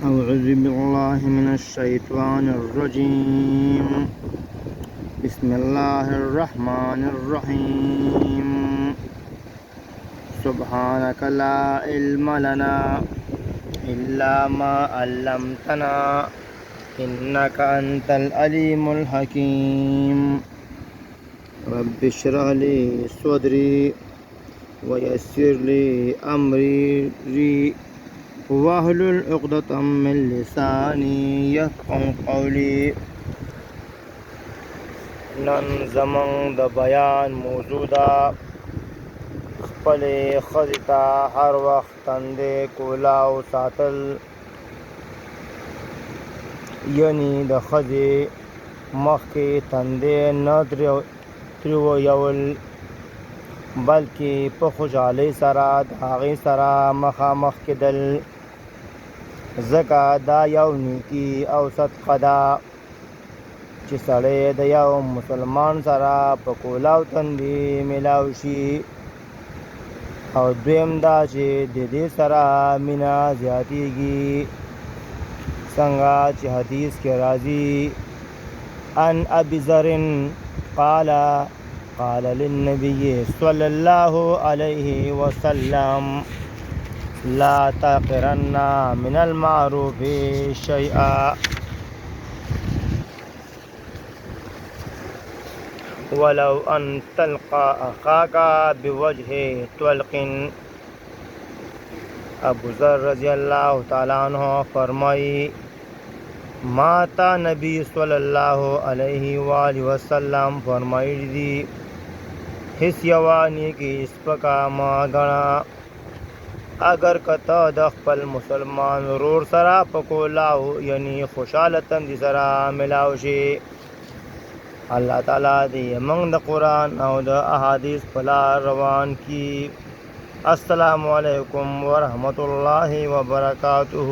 أعوذ بالله من الشيطان الرجيم. بسم الله الرحمن الرحيم. سبحانك لا علم لنا إلا ما علمتنا إنك أنت العليم الحكيم. رب اشرح لي صدري ويسر لي أمري واحلل عقدة من لساني يفقهوا قولي. نن زمن د بیان موضوع ده خپلې ښځې ته هر وخت تندی کولاو ساتل، یعنی د ښځې مخکې تندی نه تریوول، بلکې په خوشحالۍ سره د هغې سره مخامخ کېدل، ځکه دا یو نیکي او صدقه ده چې سړی د یو مسلمان سره په کولاو تندي میلاو شي. او دویم دا چې د دې سره مینه زیاتیږي، څنګه چې حدیث کې راځي: ان ابي ذر قال للنبي صلى الله عليه وسلم لا تحقرن من المعروف شيئا ولو ان تلقى اخاك بوجه طلق. ابو ذر رضی اللہ تعالیٰ عنہ فرمائی، ما تا نبی صلی اللہ علیہ وآلہ وسلم فرمائی دی هیڅ یوه نیکي سپکه مه ګڼه، اگر که ته د خپل مسلمان ورور سره په کولاو یعنی خوشحاله تندي سره ملاو شي. الله تعالی دې موږ د قرآن او د احادیث په لار روان کړي. السلام علیکم ورحمۃ اللہ وبرکاتہ.